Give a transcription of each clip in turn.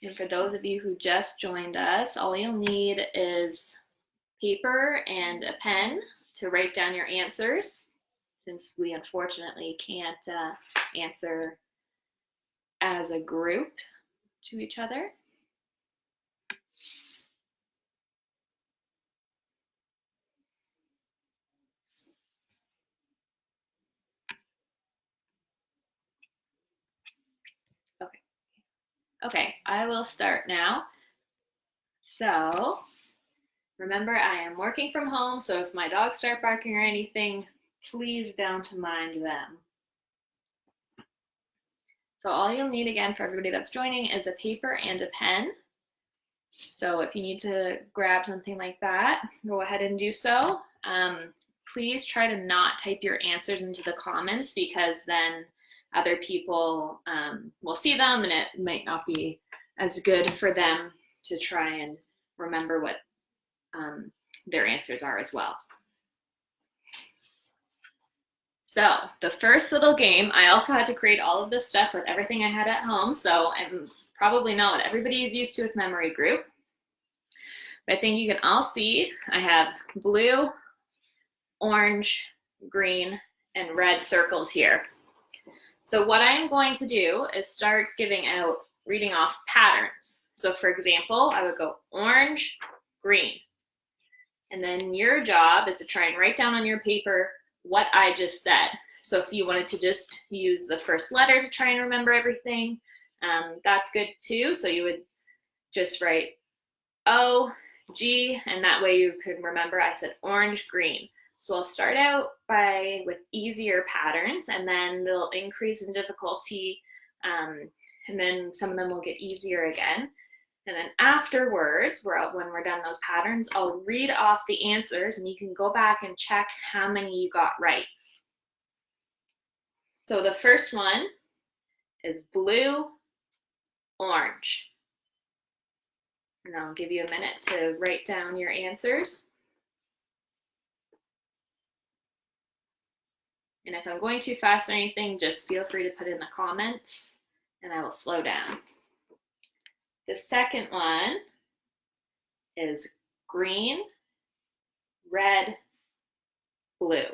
And for those of you who just joined us, all you'll need is paper and a pen to write down your answers, since we unfortunately can't answer as a group to each other. Okay. Okay, I will start now. So remember, I am working from home, so if my dogs start barking or anything, please don't mind them. So all you'll need again for everybody that's joining is a paper and a pen. So if you need to grab something like that, go ahead and do so. Please try to not type your answers into the comments, because then other people will see them and it might not be as good for them to try and remember what their answers are as well. So the first little game, I also had to create all of this stuff with everything I had at home, so I'm probably not what everybody is used to with Memory Group. But I think you can all see I have blue, orange, green, and red circles here. So what I'm going to do is start giving out, reading off patterns. So for example, I would go orange, green. And then your job is to try and write down on your paper what I just said. So if you wanted to just use the first letter to try and remember everything, that's good too. So you would just write O, G, and that way you could remember I said orange, green. So I'll start out with easier patterns, and then they'll increase in difficulty, and then some of them will get easier again. And then afterwards, when we're done those patterns, I'll read off the answers, and you can go back and check how many you got right. So the first one is blue, orange. And I'll give you a minute to write down your answers. And if I'm going too fast or anything, just feel free to put in the comments and I will slow down. The second one is green, red, blue.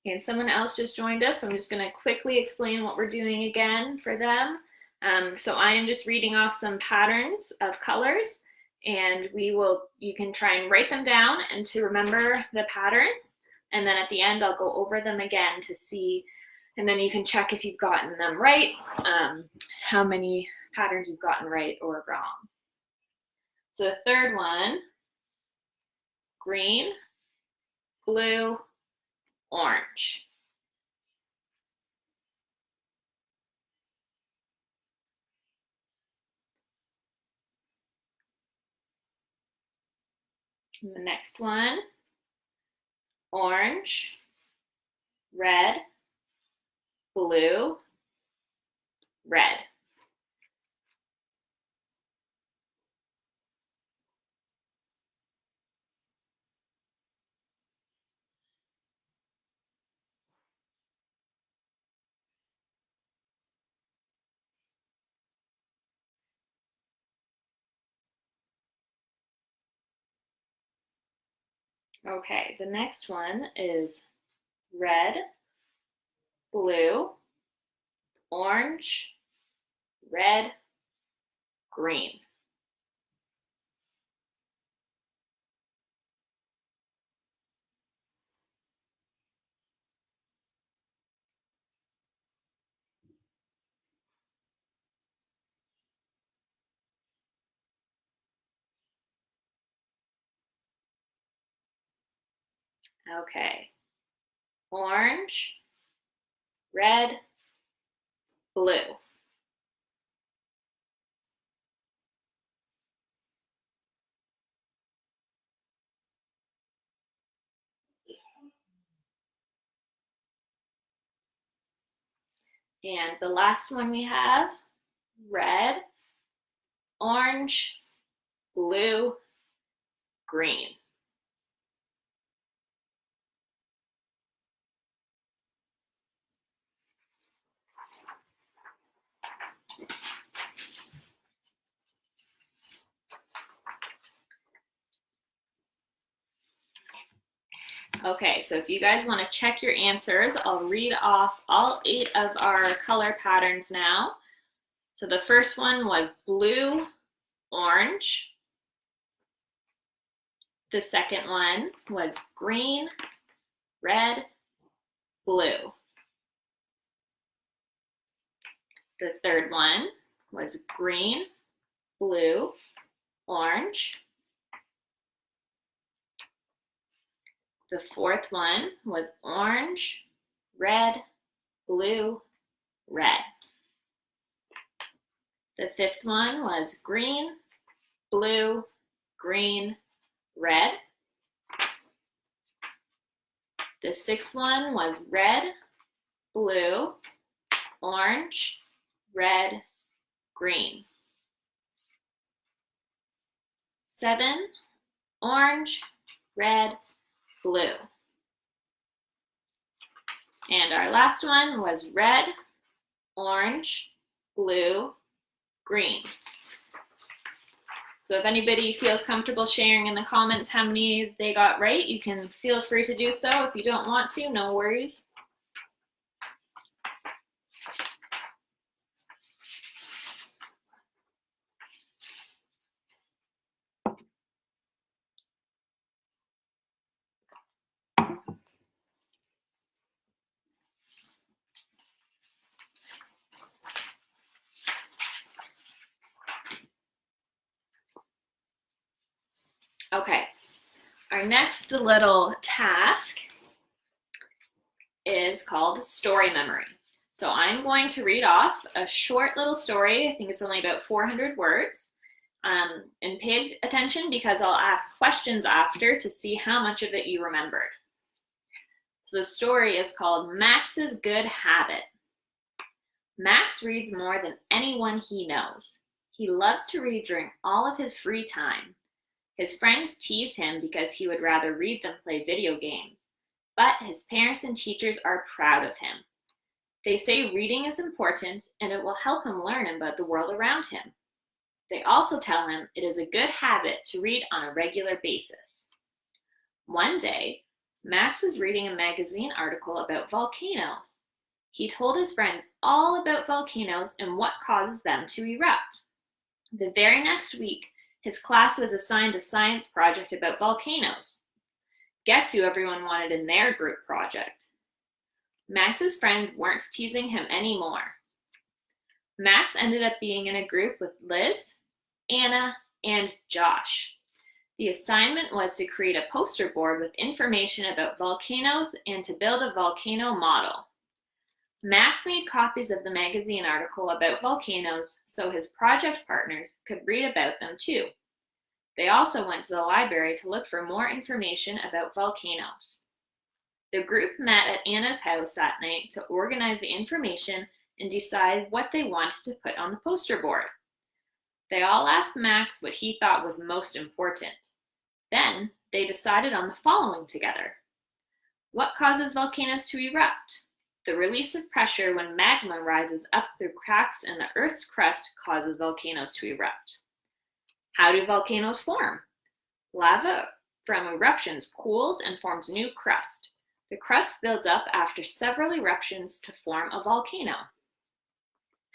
And someone else just joined us, so I'm just going to quickly explain what we're doing again for them. So I am just reading off some patterns of colors, and you can try and write them down and to remember the patterns. And then at the end, I'll go over them again to see, and then you can check if you've gotten them right, how many patterns you've gotten right or wrong. So the third one, green, blue, orange. And the next one, orange, red, blue, red. Okay, the next one is red, blue, orange, red, green. Okay, orange, red, blue. And the last one we have, red, orange, blue, green. Okay, so if you guys want to check your answers, I'll read off all 8 of our color patterns now. So the first one was blue, orange. The second one was green, red, blue. The third one was green, blue, orange. The fourth one was orange, red, blue, red. The fifth one was green, blue, green, red. The sixth one was red, blue, orange, red, green. 7, orange, red, blue. And our last one was red, orange, blue, green. So if anybody feels comfortable sharing in the comments how many they got right, you can feel free to do so. If you don't want to, no worries. Okay, our next little task is called story memory. So I'm going to read off a short little story. I think it's only about 400 words. And pay attention because I'll ask questions after to see how much of it you remembered. So the story is called Max's Good Habit. Max reads more than anyone he knows. He loves to read during all of his free time. His friends tease him because he would rather read than play video games, but his parents and teachers are proud of him. They say reading is important and it will help him learn about the world around him. They also tell him it is a good habit to read on a regular basis. One day, Max was reading a magazine article about volcanoes. He told his friends all about volcanoes and what causes them to erupt. The very next week, his class was assigned a science project about volcanoes. Guess who everyone wanted in their group project? Max's friends weren't teasing him anymore. Max ended up being in a group with Liz, Anna, and Josh. The assignment was to create a poster board with information about volcanoes and to build a volcano model. Max made copies of the magazine article about volcanoes so his project partners could read about them too. They also went to the library to look for more information about volcanoes. The group met at Anna's house that night to organize the information and decide what they wanted to put on the poster board. They all asked Max what he thought was most important. Then they decided on the following together. What causes volcanoes to erupt? The release of pressure when magma rises up through cracks in the Earth's crust causes volcanoes to erupt. How do volcanoes form? Lava from eruptions cools and forms new crust. The crust builds up after several eruptions to form a volcano.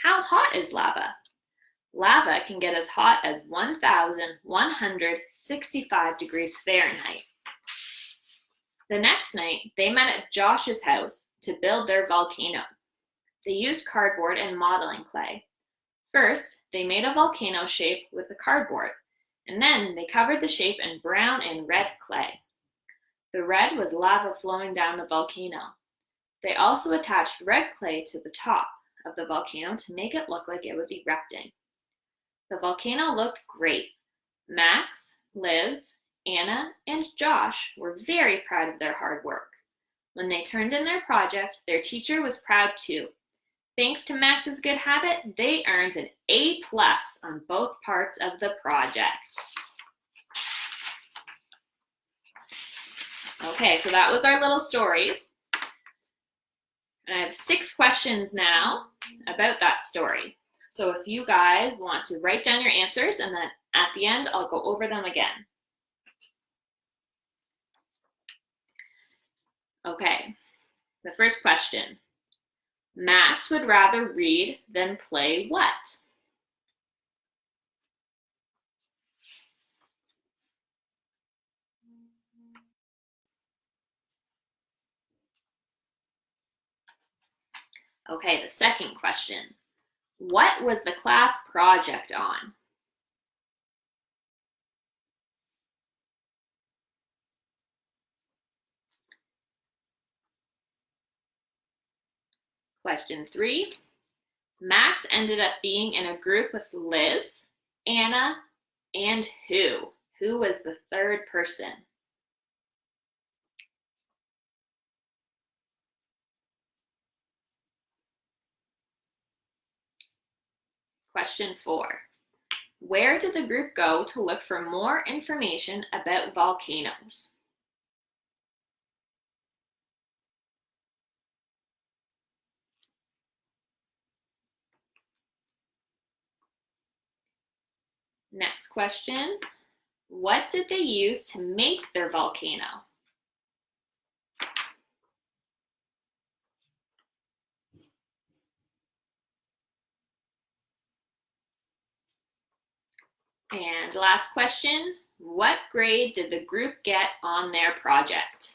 How hot is lava? Lava can get as hot as 1,165 degrees Fahrenheit. The next night, they met at Josh's house to build their volcano. They used cardboard and modeling clay. First, they made a volcano shape with the cardboard, and then they covered the shape in brown and red clay. The red was lava flowing down the volcano. They also attached red clay to the top of the volcano to make it look like it was erupting. The volcano looked great. Max, Liz, Anna, and Josh were very proud of their hard work. When they turned in their project, their teacher was proud too. Thanks to Max's good habit, they earned an A+ on both parts of the project. Okay, so that was our little story. And I have 6 questions now about that story. So if you guys want to write down your answers, and then at the end, I'll go over them again. Okay, the first question. Max would rather read than play what? Okay, the second question. What was the class project on? Question 3. Max ended up being in a group with Liz, Anna, and who? Who was the third person? Question 4. Where did the group go to look for more information about volcanoes? Next question. What did they use to make their volcano? And last question. What grade did the group get on their project?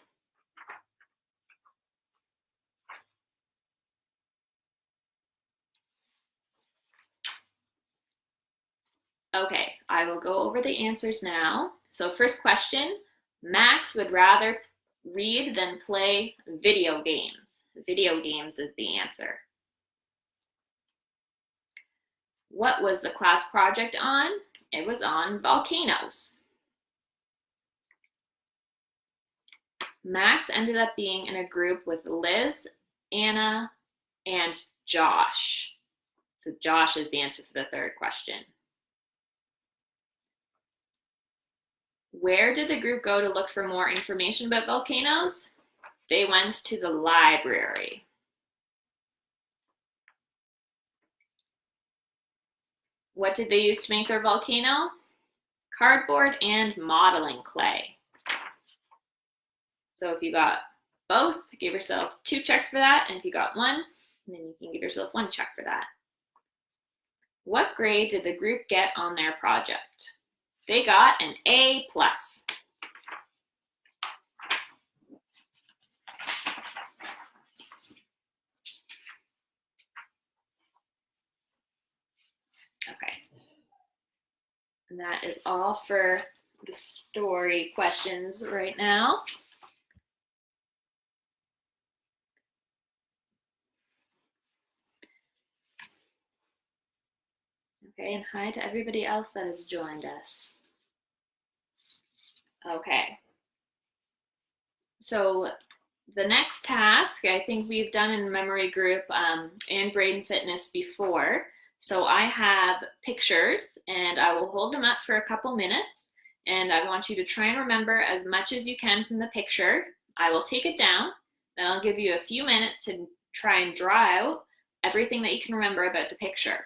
Okay, I will go over the answers now. So first question, Max would rather read than play video games. Video games is the answer. What was the class project on? It was on volcanoes. Max ended up being in a group with Liz, Anna, and Josh. So Josh is the answer for the third question. Where did the group go to look for more information about volcanoes? They went to the library. What did they use to make their volcano? Cardboard and modeling clay. So if you got both, give yourself 2 checks for that. And if you got 1, then you can give yourself 1 check for that. What grade did the group get on their project? They got an A+. Okay. And that is all for the story questions right now. Okay, and hi to everybody else that has joined us. Okay. So the next task, I think we've done in memory group and Brain Fitness before. So I have pictures and I will hold them up for a couple minutes and I want you to try and remember as much as you can from the picture. I will take it down, then I'll give you a few minutes to try and draw out everything that you can remember about the picture.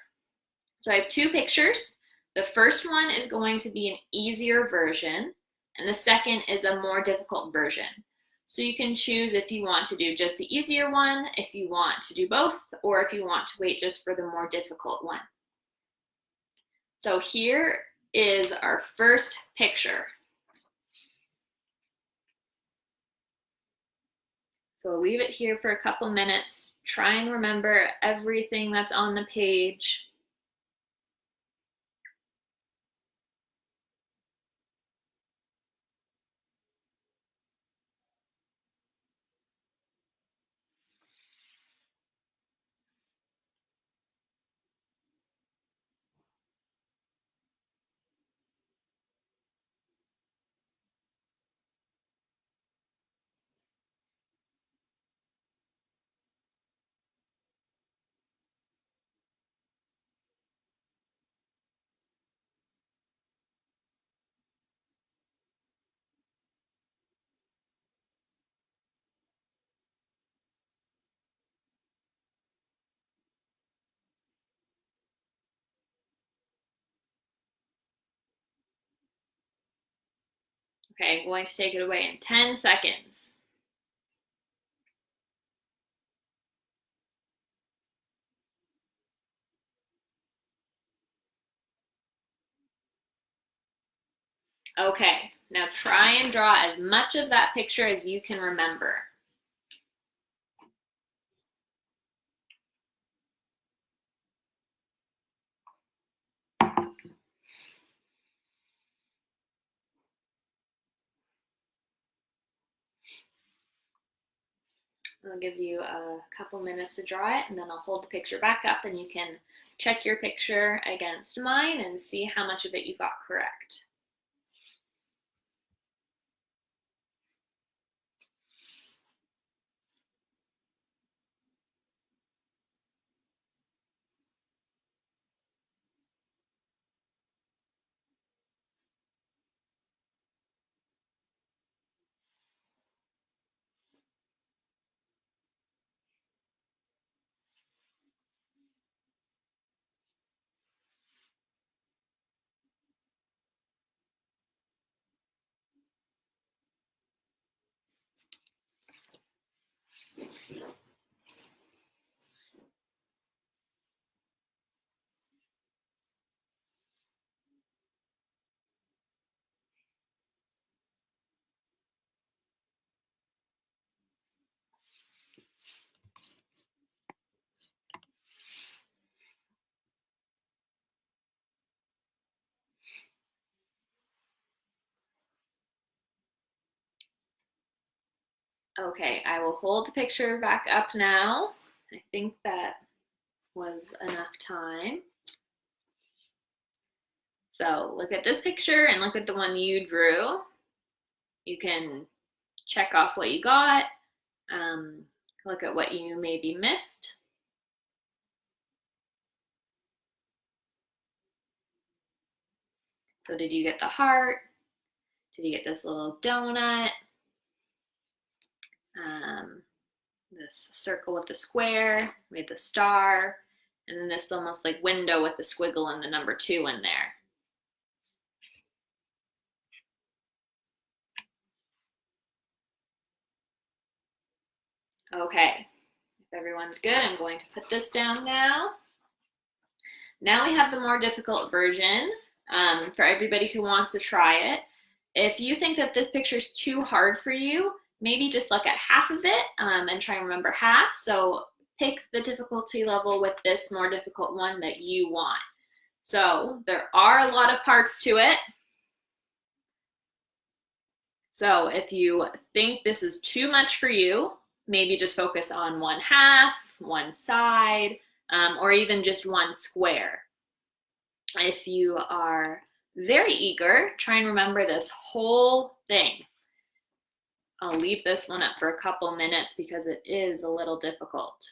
So I have 2 pictures. The first one is going to be an easier version, and the second is a more difficult version. So you can choose if you want to do just the easier one, if you want to do both, or if you want to wait just for the more difficult one. So here is our first picture. So I'll leave it here for a couple minutes. Try and remember everything that's on the page. Okay, I'm going to take it away in 10 seconds. Okay, now try and draw as much of that picture as you can remember. I'll give you a couple minutes to draw it, and then I'll hold the picture back up and you can check your picture against mine and see how much of it you got correct. Okay, I will hold the picture back up now. I think that was enough time. So look at this picture and look at the one you drew. You can check off what you got, look at what you maybe missed. So did you get the heart? Did you get this little donut? This circle with the square, we had the star, and then this almost like window with the squiggle and the number 2 in there. Okay, if everyone's good, I'm going to put this down now. Now we have the more difficult version for everybody who wants to try it. If you think that this picture is too hard for you, maybe just look at half of it and try and remember half. So pick the difficulty level with this more difficult one that you want. So there are a lot of parts to it. So if you think this is too much for you, maybe just focus on one half, one side, or even just one square. If you are very eager, try and remember this whole thing. I'll leave this one up for a couple minutes because it is a little difficult.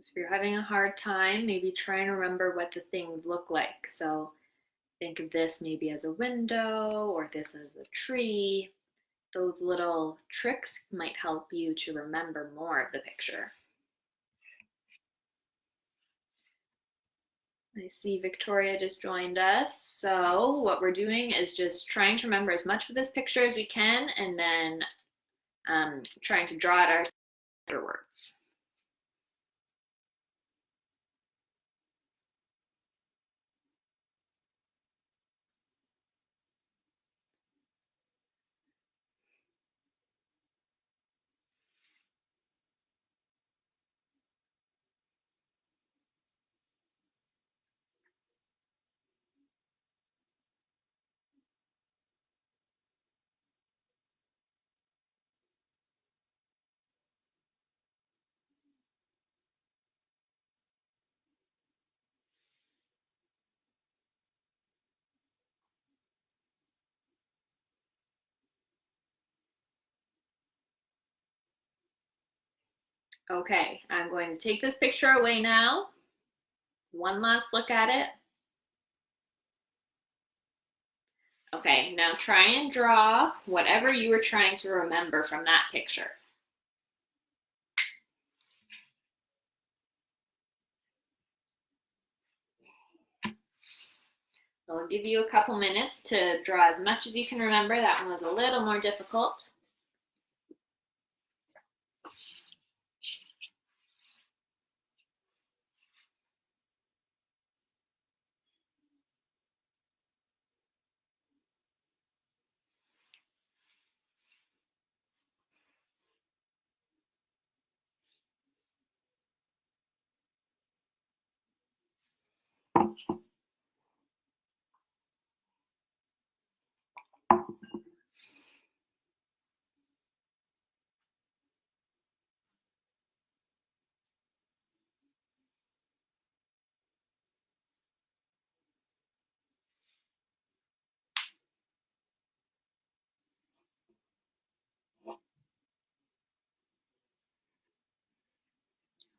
So if you're having a hard time, maybe try and remember what the things look like. So think of this maybe as a window or this as a tree. Those little tricks might help you to remember more of the picture. I see Victoria just joined us. So what we're doing is just trying to remember as much of this picture as we can and then trying to draw it afterwards. Okay, I'm going to take this picture away now. One last look at it. Okay, now try and draw whatever you were trying to remember from that picture. I'll give you a couple minutes to draw as much as you can remember. That one was a little more difficult.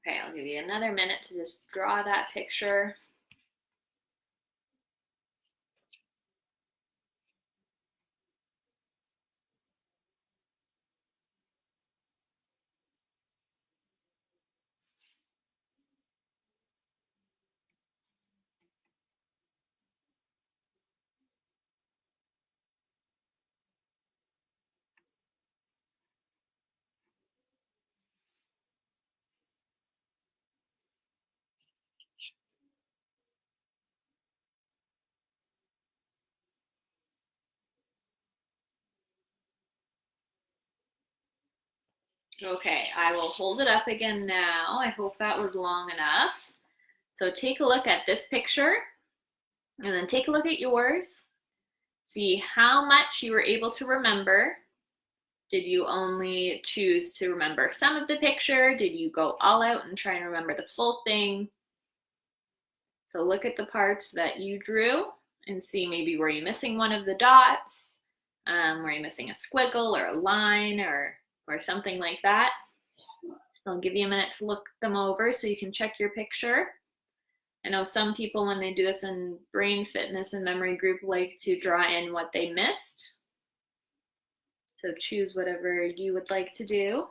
Okay, I'll give you another minute to just draw that picture. Okay, I will hold it up again now. I hope that was long enough. So take a look at this picture and then take a look at yours. See how much you were able to remember. Did you only choose to remember some of the picture? Did you go all out and try and remember the full thing? So look at the parts that you drew and see maybe were you missing one of the dots? Were you missing a squiggle or a line or something like that? I'll give you a minute to look them over so you can check your picture. I know some people, when they do this in brain fitness and memory group, like to draw in what they missed. So choose whatever you would like to do.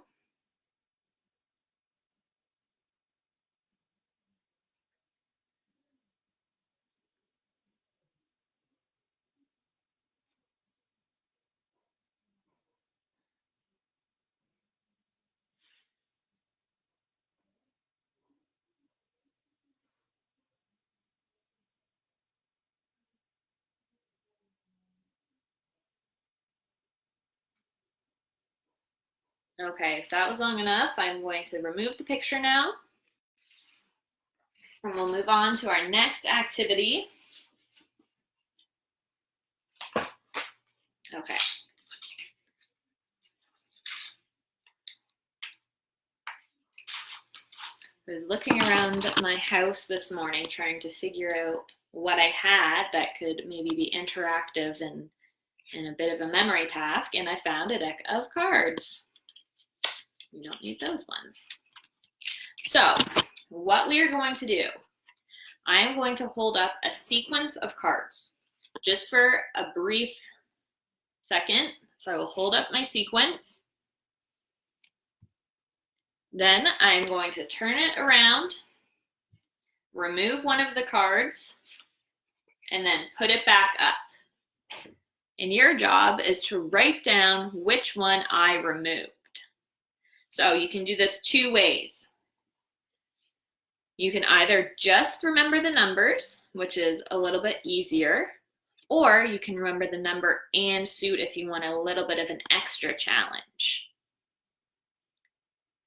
Okay, if that was long enough, I'm going to remove the picture now. And we'll move on to our next activity. Okay. I was looking around my house this morning trying to figure out what I had that could maybe be interactive and a bit of a memory task, and I found a deck of cards. We don't need those ones. So what we are going to do, I am going to hold up a sequence of cards just for a brief second. So I will hold up my sequence. Then I'm going to turn it around, remove one of the cards, and then put it back up. And your job is to write down which one I removed. So you can do this two ways. You can either just remember the numbers, which is a little bit easier, or you can remember the number and suit if you want a little bit of an extra challenge.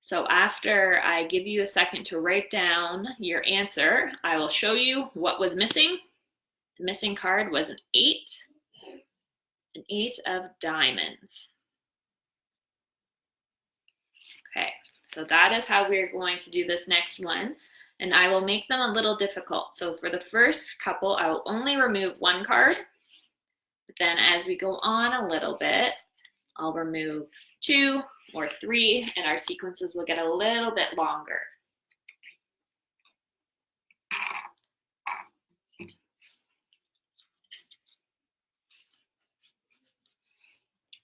So after I give you a second to write down your answer, I will show you what was missing. The missing card was an 8 of diamonds. Okay, so that is how we're going to do this next one. And I will make them a little difficult. So for the first couple, I will only remove one card. But then as we go on a little bit, I'll remove 2 or 3, and our sequences will get a little bit longer.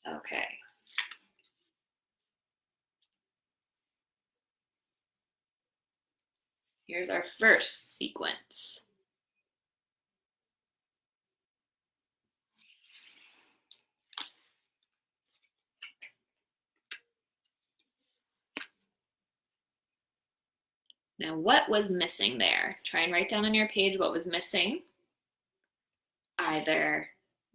Okay. Here's our first sequence. Now, what was missing there? Try and write down on your page what was missing. Either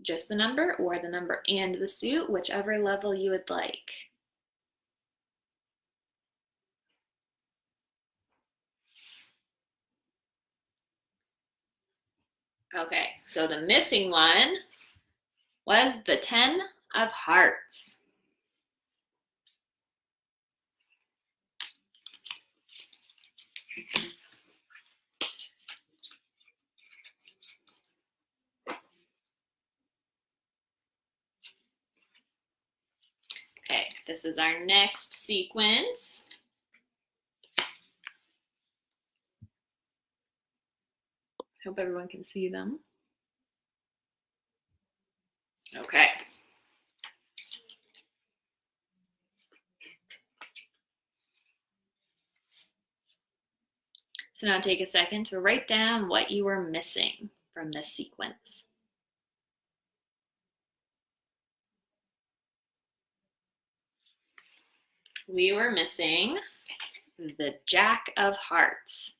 just the number or the number and the suit, whichever level you would like. Okay, so the missing one was the 10 of hearts. Okay, this is our next sequence. Hope everyone can see them. Okay. So now take a second to write down what you were missing from this sequence. We were missing the Jack of Hearts.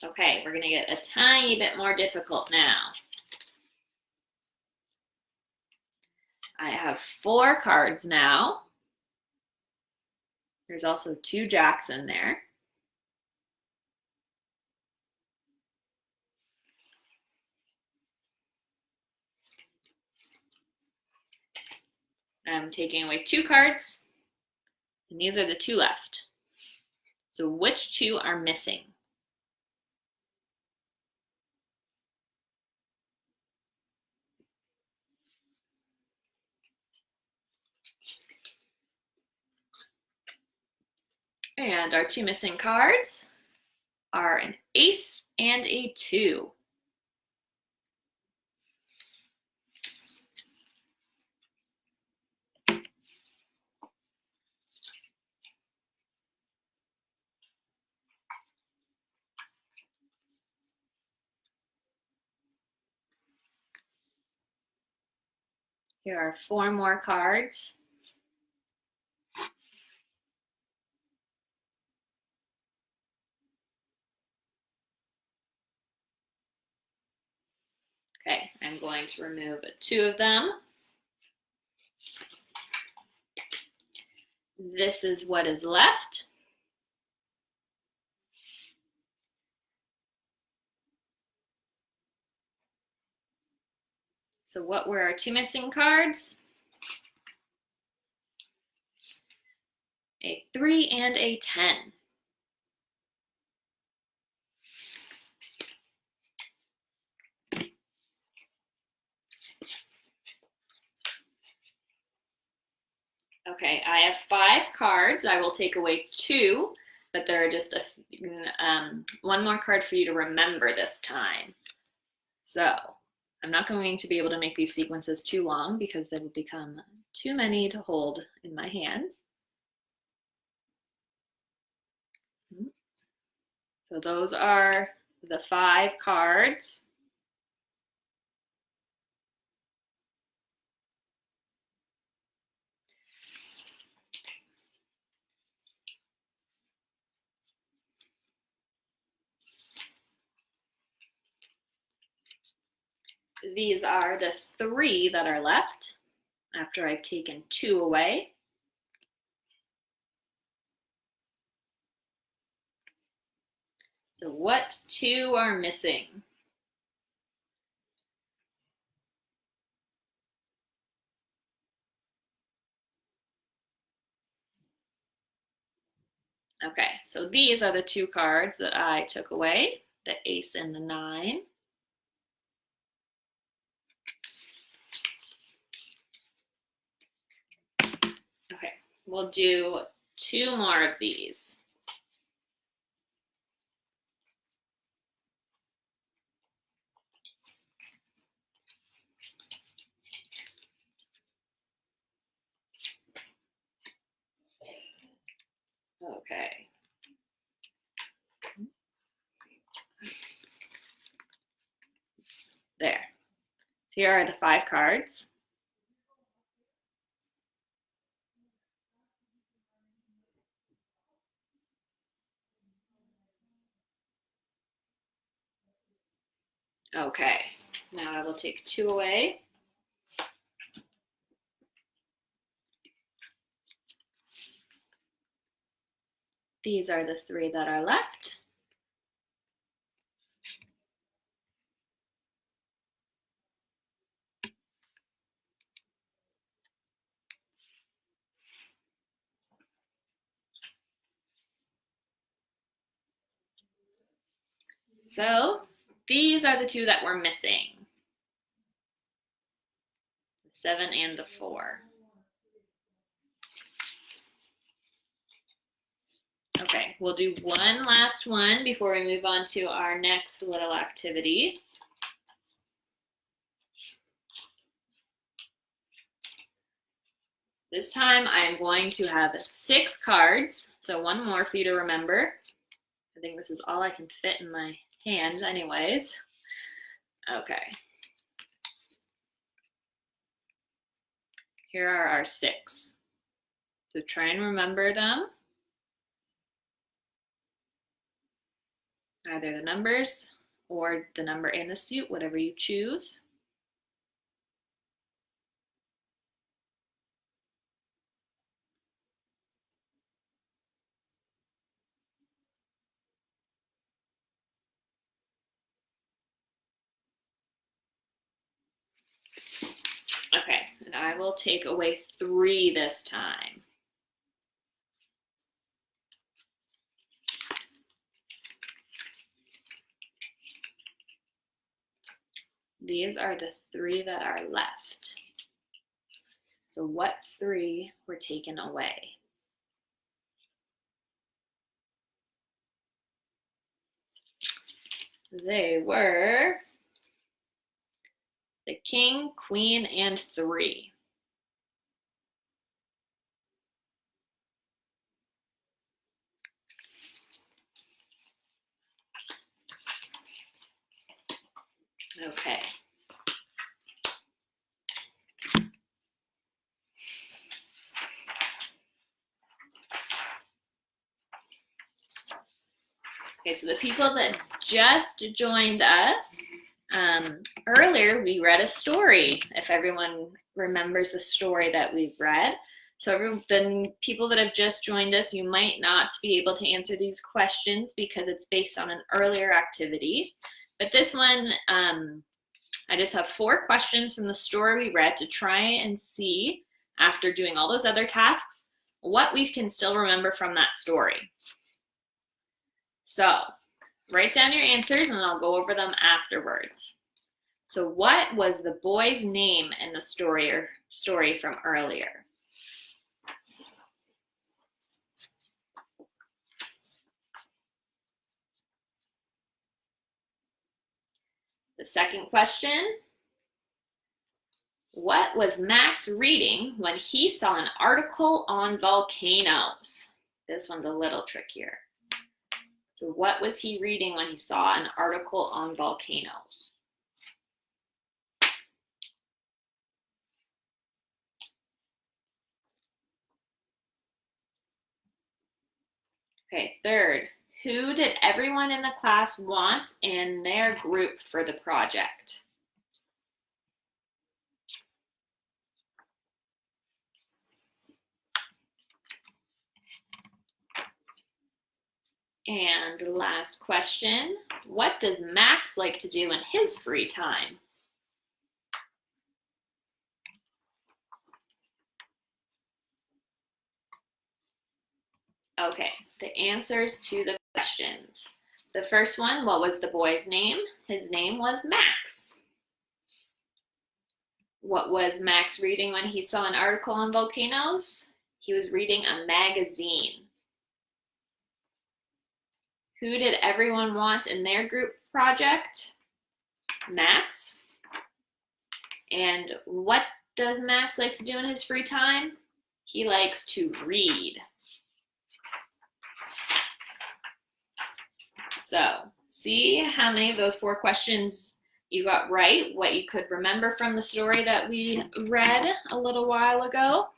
Okay, we're gonna get a tiny bit more difficult now. I have 4 cards now. There's also 2 jacks in there. I'm taking away 2 cards, and these are the 2 left. So which 2 are missing? And our 2 missing cards are an ace and a 2. Here are 4 more cards. Okay, I'm going to remove 2 of them. This is what is left. So what were our 2 missing cards? A 3 and a 10. Okay, I have 5 cards. I will take away 2, but there are just one more card for you to remember this time. So I'm not going to be able to make these sequences too long because they will become too many to hold in my hands. So those are the 5 cards. These are the 3 that are left after I've taken 2 away. So what 2 are missing? Okay, so these are the two cards that I took away, the ace and the 9. Okay, we'll do 2 more of these. Okay. There. So here are the 5 cards. Okay, now I will take 2 away. These are the 3 that are left. So these are the 2 that we're missing. The 7 and the 4. Okay, we'll do one last one before we move on to our next little activity. This time I'm going to have 6 cards, so 1 more for you to remember. I think this is all I can fit in my hand anyways. Okay. Here are our 6. So try and remember them. Either the numbers or the number and the suit, whatever you choose. Okay, and I will take away 3 this time. These are the 3 that are left. So what 3 were taken away? They were the king, queen, and 3. Okay. Okay, so the people that just joined us, earlier we read a story, if everyone remembers the story that we've read. So the people that have just joined us, you might not be able to answer these questions because it's based on an earlier activity. But this one, I just have 4 questions from the story we read to try and see, after doing all those other tasks, what we can still remember from that story. So write down your answers and I'll go over them afterwards. So what was the boy's name in the story from earlier? The second question, what was Max reading when he saw an article on volcanoes? This one's a little trickier. So what was he reading when he saw an article on volcanoes? Okay, third, who did everyone in the class want in their group for the project? And last question, what does Max like to do in his free time? Okay, the answers to the questions. The first one, what was the boy's name? His name was Max. What was Max reading when he saw an article on volcanoes? He was reading a magazine. Who did everyone want in their group project? Max. And what does Max like to do in his free time? He likes to read. So, see how many of those 4 questions you got right, what you could remember from the story that we read a little while ago.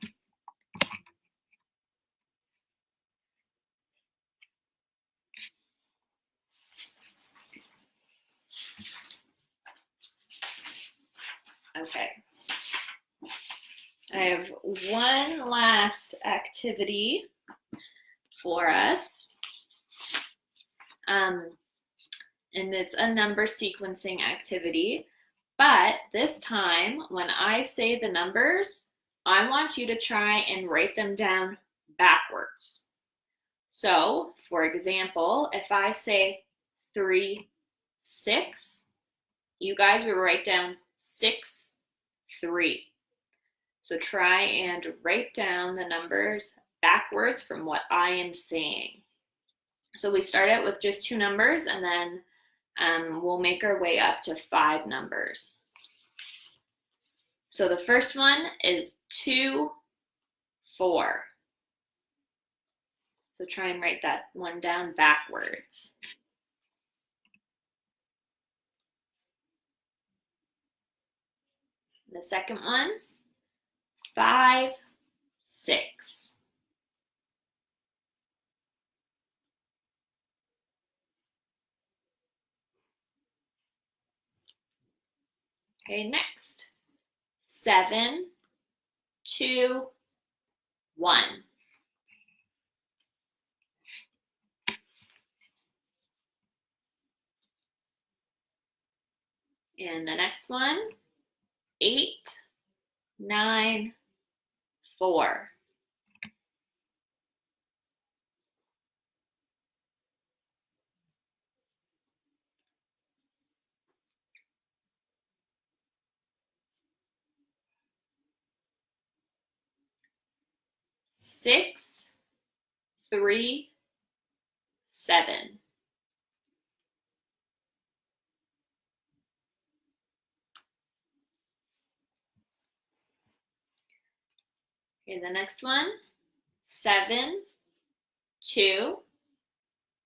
Okay. I have one last activity for us. And it's a number sequencing activity. But this time, when I say the numbers, I want you to try and write them down backwards. So, for example, if I say 3, 6, you guys will write down 6, 3. So try and write down the numbers backwards from what I am saying. So we start out with just 2 numbers, and then we'll make our way up to 5 numbers. So the first one is 2, 4. So try and write that one down backwards. The second one, 5, 6. Okay, next, 7, 2, 1. And the next one, 8, 9, 4. Six, 3, 7. Okay, the next one, 7, 2,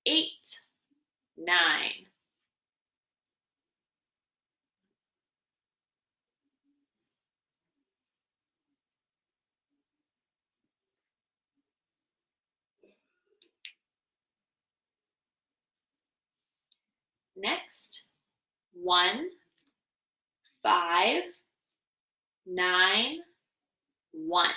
8, 9. Next, 1, 5, 9, 1.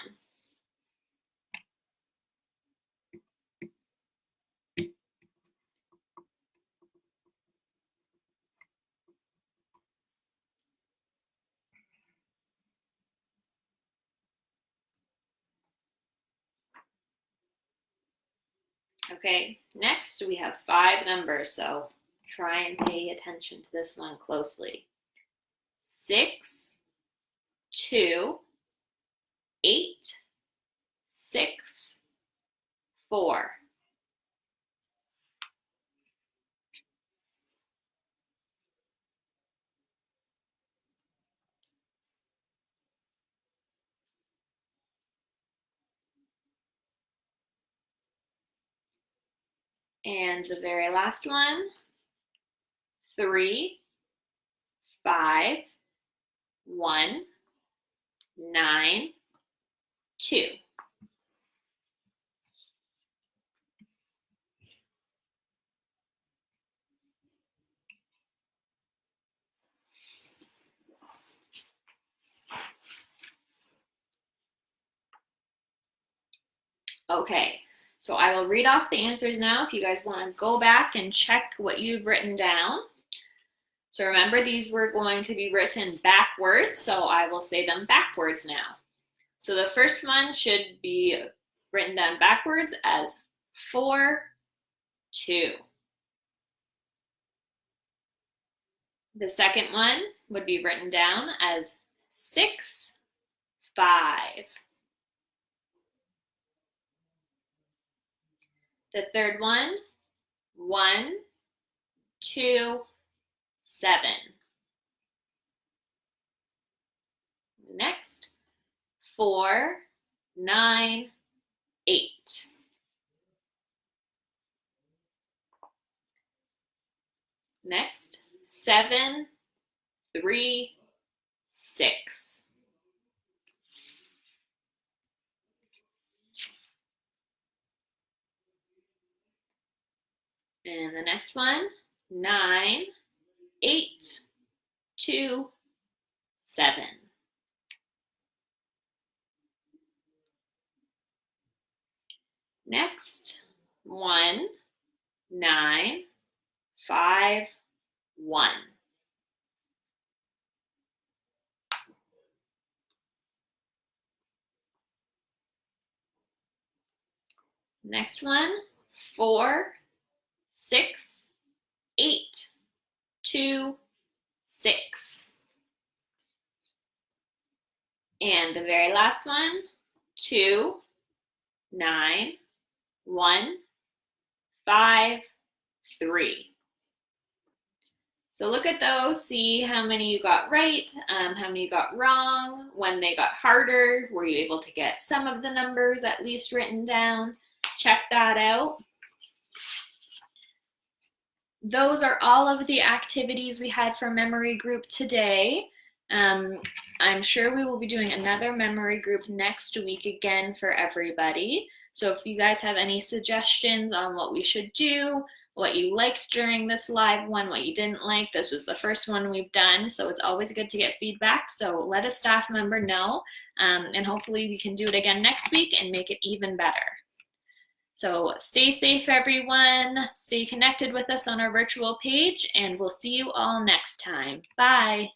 Okay, next we have 5 numbers, so try and pay attention to this one closely. 6, 2, 8, 6, 4. And the very last one, 3, 5, 1, 9, 2. Okay, so I will read off the answers now if you guys want to go back and check what you've written down. So remember, these were going to be written backwards, so I will say them backwards now. So the first one should be written down backwards as 4, 2. The second one would be written down as 6, 5. The third one, 1, 2, 7. Next, 4, 9, 8. Next, 7, 3, 6. And the next one, 9, 8, 2, 7. Next, 1, 9, 5, 1. Next one, 4, 6, 8, 2, 6. And the very last one, 2, 9, 1, 5, 3. So look at those, see how many you got right, how many you got wrong, when they got harder, were you able to get some of the numbers at least written down? Check that out. Those are all of the activities we had for memory group today. I'm sure we will be doing another memory group next week again for everybody. So if you guys have any suggestions on what we should do, what you liked during this live one, what you didn't like, this was the first one we've done, so it's always good to get feedback. So let a staff member know, and hopefully we can do it again next week and make it even better. So stay safe, everyone. Stay connected with us on our virtual page, and we'll see you all next time. Bye.